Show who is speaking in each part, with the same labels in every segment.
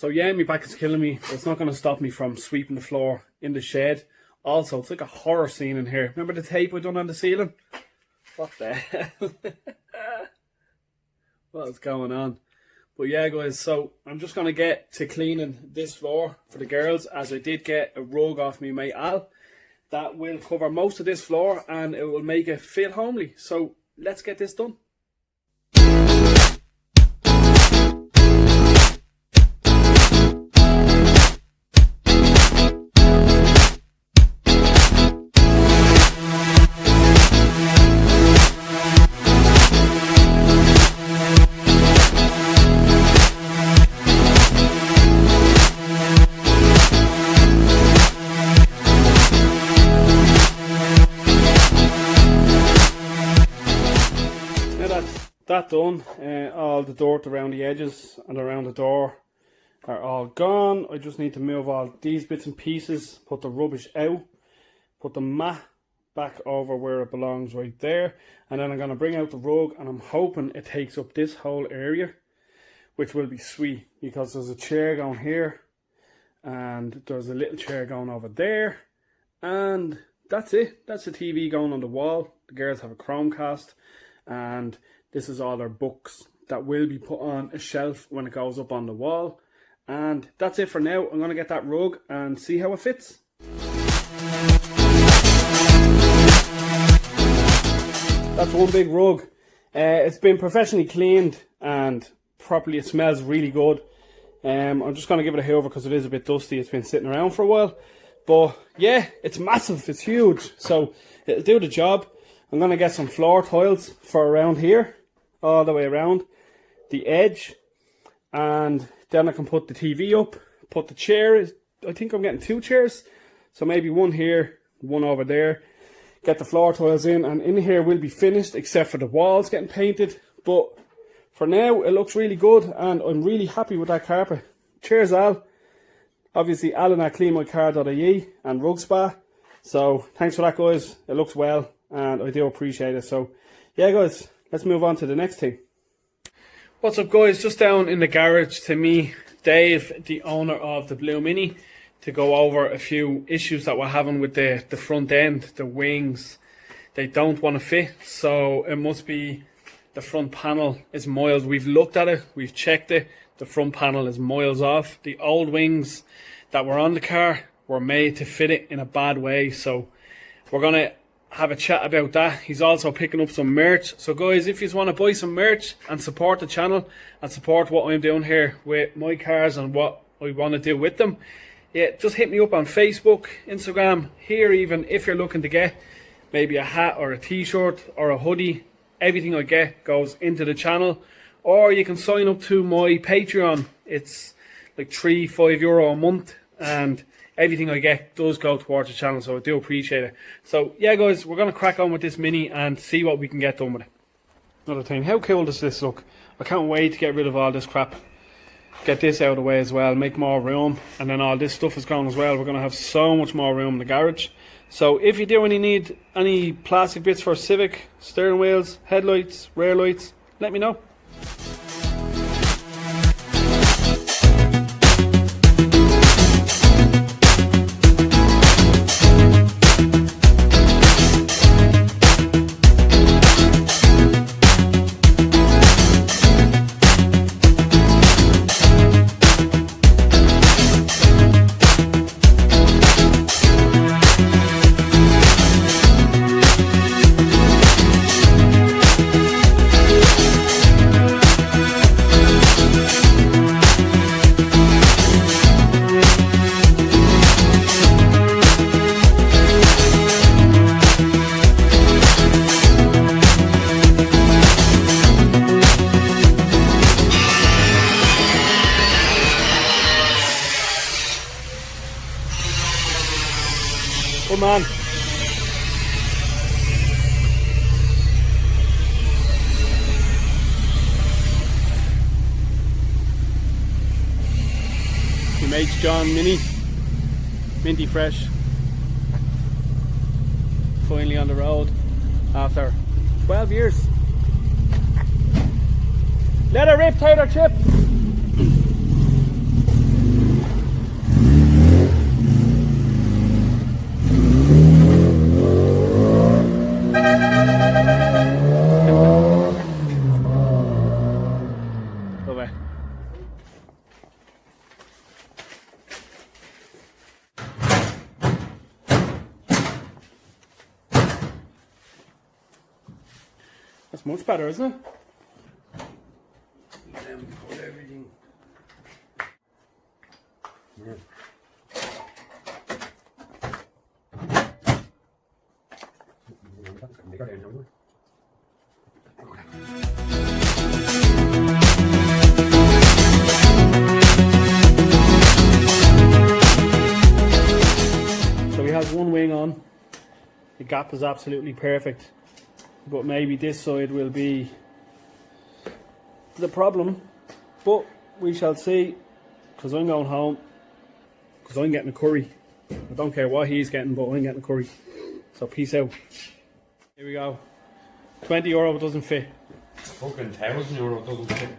Speaker 1: So yeah, my back is killing me, but it's not going to stop me from sweeping the floor in the shed. Also, it's like a horror scene in here. Remember the tape I done on the ceiling? What the hell? What is going on? But yeah guys, so I'm just going to get to cleaning this floor for the girls, as I did get a rug off me mate Al that will cover most of this floor and it will make it feel homely. So let's get this done. That done, all the dirt around the edges and around the door are all gone. I just need to move all these bits and pieces, put the rubbish out, put the mat back over where it belongs right there, and then I'm going to bring out the rug, and I'm hoping it takes up this whole area, which will be sweet because there's a chair going here and there's a little chair going over there, and that's it. That's the TV going on the wall. The girls have a Chromecast, and this is all their books that will be put on a shelf when it goes up on the wall. And that's it for now. I'm going to get that rug and see how it fits. That's one big rug. It's been professionally cleaned and properly. It smells really good. I'm just going to give it a hoover because it is a bit dusty. It's been sitting around for a while. But yeah, it's massive. It's huge. So it'll do the job. I'm going to get some floor tiles for around here, all the way around the edge, and then I can put the TV up, put the chair. I think I'm getting 2 chairs, so maybe one here, one over there. Get the floor tiles in, and in here will be finished except for the walls getting painted. But for now it looks really good and I'm really happy with that carpet. Cheers Al. Obviously Alan at cleanmycar.ie and Rug Spa. So thanks for that guys, it looks well and I do appreciate it. So yeah guys, let's move on to the next thing. What's up guys, just down in the garage to me, Dave, the owner of the Blue Mini, to go over a few issues that we're having with the front end. The wings, they don't want to fit, so it must be the front panel is miles. We've looked at it, we've checked it, the front panel is miles off. The old wings that were on the car were made to fit it in a bad way, so we're going to have a chat about that. He's also picking up some merch, so guys, if you just want to buy some merch and support the channel and support what I'm doing here with my cars and what I want to do with them, yeah, just hit me up on Facebook, Instagram, here even if you're looking to get maybe a hat or a t-shirt or a hoodie. Everything I get goes into the channel, or you can sign up to my Patreon. It's like €3-5 a month and everything I get does go towards the channel, so I do appreciate it. So yeah guys, we're going to crack on with this Mini and see what we can get done with it. Another thing, how cool does this look? I can't wait to get rid of all this crap. Get this out of the way as well, make more room, and then all this stuff is gone as well. We're going to have so much more room in the garage. So if you do need any plastic bits for Civic, steering wheels, headlights, rear lights, let me know. Come on. Your mate's John Mini, minty fresh, finally on the road after 12 years. Let her rip, Taylor Chip. That's much better, isn't it? Then put everything. Yeah. So he has one wing on. The gap is absolutely perfect, but maybe this side will be the problem, but we shall see, because I'm going home, because I'm getting a curry. I don't care what he's getting, but I'm getting a curry. So peace out. Here we go. €20 doesn't fit.
Speaker 2: Fucking €1,000 doesn't fit.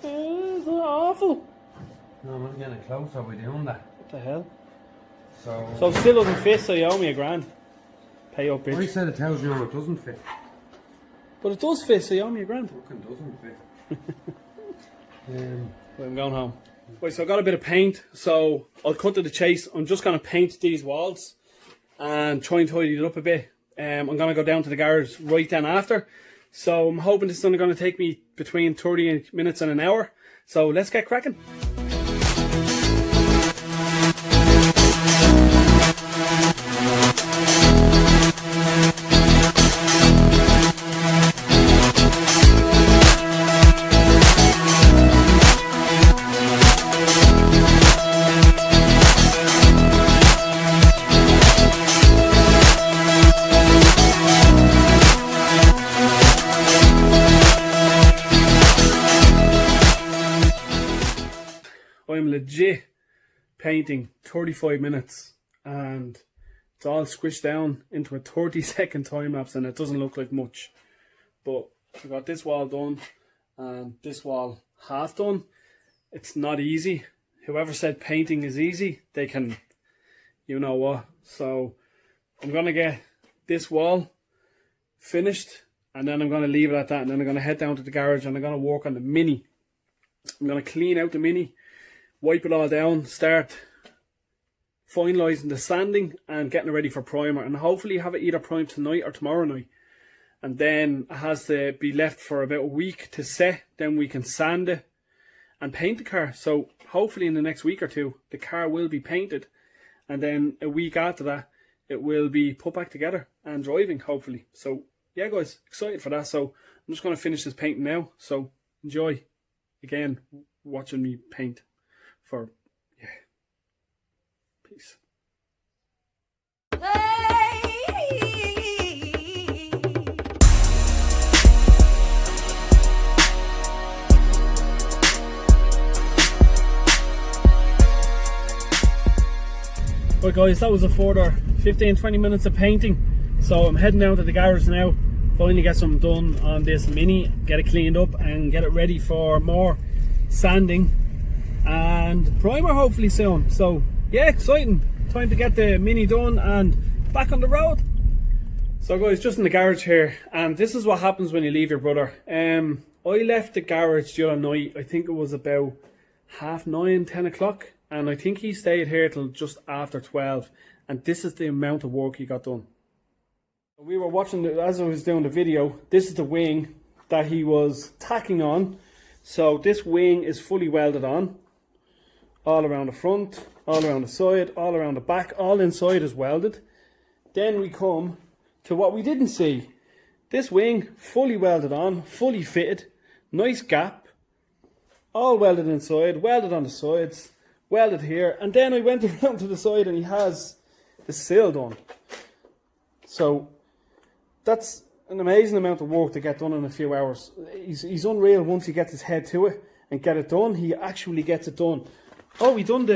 Speaker 1: It's awful.
Speaker 2: No, I'm not getting close. Are we doing that?
Speaker 1: What the hell?
Speaker 2: So
Speaker 1: it still doesn't fit, so you owe me £1,000. Pay up, bitch.
Speaker 2: I said €1,000 doesn't fit.
Speaker 1: But it does fit, so you owe me £1,000.
Speaker 2: Fucking doesn't fit.
Speaker 1: I'm going home. Right, so I got a bit of paint, so I'll cut to the chase. I'm just going to paint these walls and try and tidy it up a bit. I'm going to go down to the garage right then after. So I'm hoping this is only going to take me between 30 minutes and an hour. So let's get cracking. I'm legit painting 35 minutes and it's all squished down into a 30-second time lapse and it doesn't look like much. But I got this wall done and this wall half done. It's not easy. Whoever said painting is easy, they can, you know what. So I'm going to get this wall finished and then I'm going to leave it at that, and then I'm going to head down to the garage and I'm going to work on the Mini. I'm going to clean out the Mini, wipe it all down, start finalising the sanding and getting it ready for primer, and hopefully have it either primed tonight or tomorrow night. And then it has to be left for about a week to set, then we can sand it and paint the car. So hopefully in the next week or two the car will be painted, and then a week after that it will be put back together and driving, hopefully. So yeah guys, excited for that. So I'm just going to finish this painting now, so enjoy again watching me paint. Yeah. Peace. Right guys, that was a further 15-20 minutes of painting. So I'm heading down to the garage now, finally get something done on this Mini, get it cleaned up and get it ready for more sanding and primer hopefully soon. So yeah, exciting. Time to get the Mini done and back on the road. So guys, just in the garage here, and this is what happens when you leave your brother. I left the garage the other night, I think it was about 9:30, 10 o'clock, and I think he stayed here till just after 12, and this is the amount of work he got done. We were watching, as I was doing the video, this is the wing that he was tacking on. So this wing is fully welded on, all around the front, all around the side, all around the back, all inside is welded. Then we come to what we didn't see. This wing fully welded on, fully fitted, nice gap, all welded inside, welded on the sides, welded here, and then I went around to the side and he has the sill done. So that's an amazing amount of work to get done in a few hours. He's unreal once he gets his head to it and get it done. He actually gets it done. Oh, he done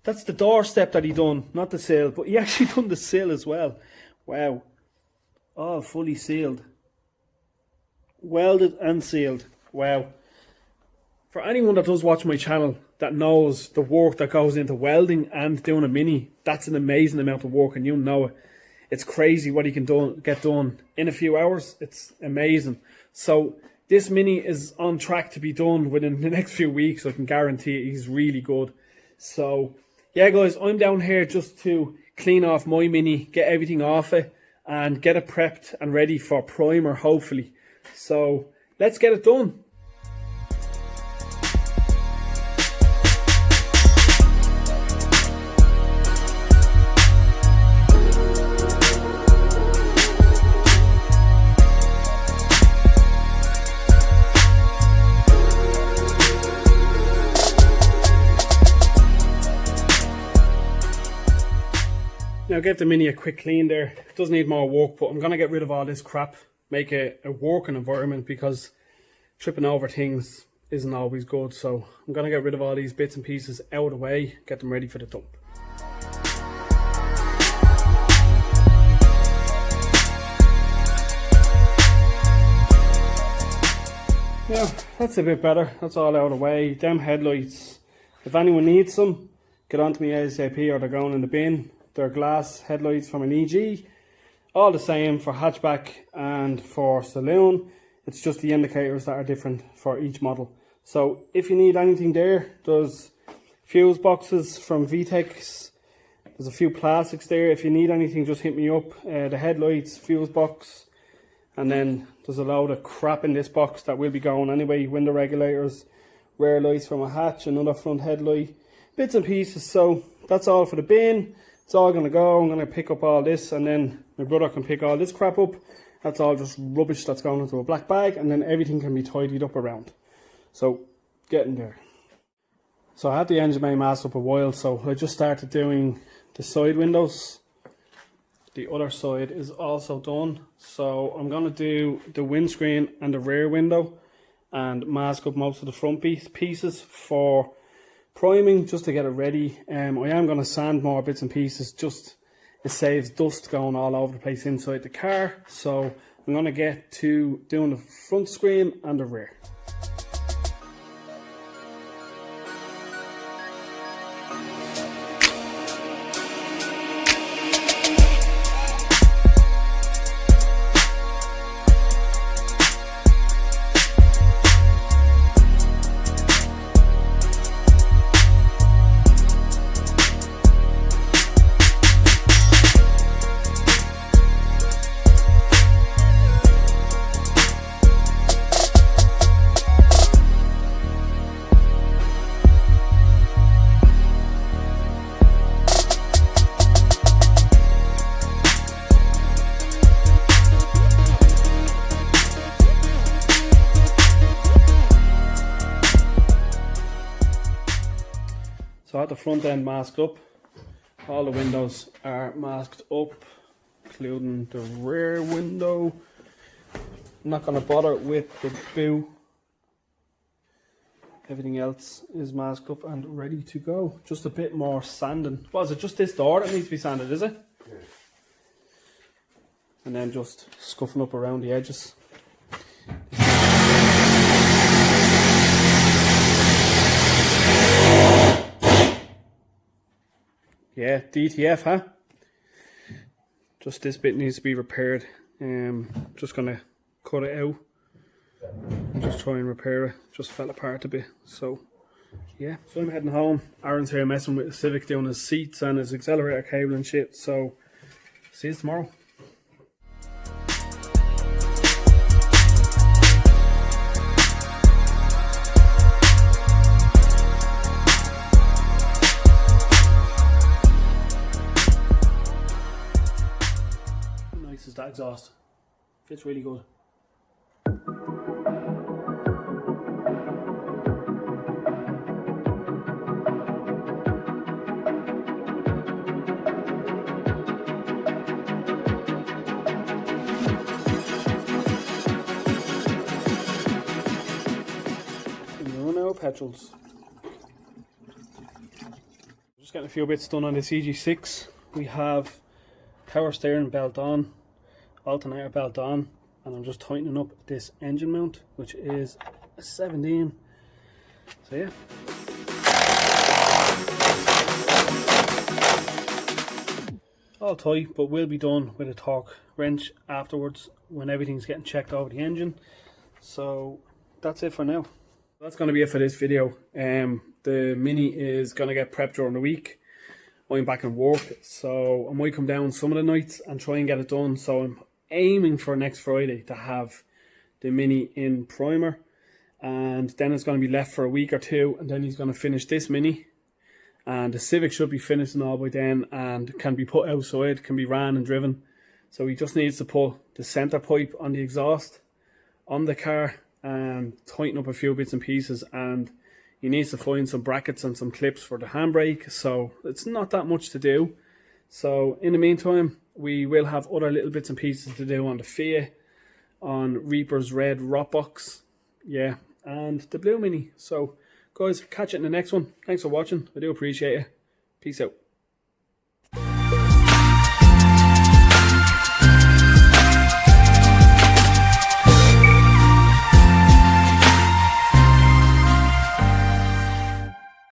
Speaker 1: that's the doorstep that he done, not the sill, but he actually done the sill as well. Wow. All fully sealed. Welded and sealed. Wow. For anyone that does watch my channel that knows the work that goes into welding and doing a Mini, that's an amazing amount of work, and you know it. It's crazy what he can get done in a few hours. It's amazing. So this Mini is on track to be done within the next few weeks. I can guarantee it. He's really good. So yeah guys, I'm down here just to clean off my Mini, get everything off it, and get it prepped and ready for primer, hopefully. So let's get it done. Now give the Mini a quick clean there. It does need more work, but I'm going to get rid of all this crap, make it a working environment, because tripping over things isn't always good. So I'm going to get rid of all these bits and pieces out of the way, get them ready for the dump. Yeah, that's a bit better. That's all out of the way. Them headlights, if anyone needs them, get on to me ASAP, or they're going in the bin. They're glass headlights from an EG, all the same for hatchback and for saloon. It's just the indicators that are different for each model. So if you need anything there, there's fuse boxes from vtec. There's a few plastics there. If you need anything, just hit me up. The headlights, fuse box, and then there's a load of crap in this box that will be going anyway. Window regulators, rear lights from a hatch, another front headlight, bits and pieces. So that's all for the bin. It's all going to go. I'm going to pick up all this, and then my brother can pick all this crap up. That's all just rubbish that's going into a black bag, and then everything can be tidied up around. So, getting there. So I had the engine bay masked up a while, so I just started doing the side windows. The other side is also done. So I'm going to do the windscreen and the rear window, and mask up most of the front pieces for priming, just to get it ready. I am going to sand more bits and pieces, just it saves dust going all over the place inside the car. So I'm going to get to doing the front screen and the rear. So I had the front end masked up. All the windows are masked up, including the rear window. I'm not going to bother with the boot. Everything else is masked up and ready to go. Just a bit more sanding. What is it, just this door that needs to be sanded, is it? Yeah. And then just scuffing up around the edges. Yeah, DTF, huh? Just this bit needs to be repaired. Just gonna cut it out and just try and repair it. Just fell apart a bit. So yeah, so I'm heading home. Aaron's here messing with the Civic, doing his seats and his accelerator cable and shit. So see you tomorrow. Nice is that exhaust. Fits really good. Petrels. Just getting a few bits done on this EG6. We have power steering belt on, alternator belt on, and I'm just tightening up this engine mount, which is a 17. So yeah. All tight, but will be done with a torque wrench afterwards when everything's getting checked over the engine. So that's it for now. That's going to be it for this video. The Mini is going to get prepped during the week. I'm back in work, so I might come down some of the nights and try and get it done. So I'm aiming for next Friday to have the Mini in primer, and then it's going to be left for a week or two, and then he's going to finish this Mini, and the Civic should be finished and all by then, and can be put outside, can be ran and driven. So he just needs to put the centre pipe on the exhaust on the car and tighten up a few bits and pieces, and he needs to find some brackets and some clips for the handbrake. So it's not that much to do. So in the meantime, we will have other little bits and pieces to do on the Fiat, on Reaper's red Rotbox, yeah, and the blue Mini. So guys, catch it in the next one. Thanks for watching. I do appreciate it. Peace out.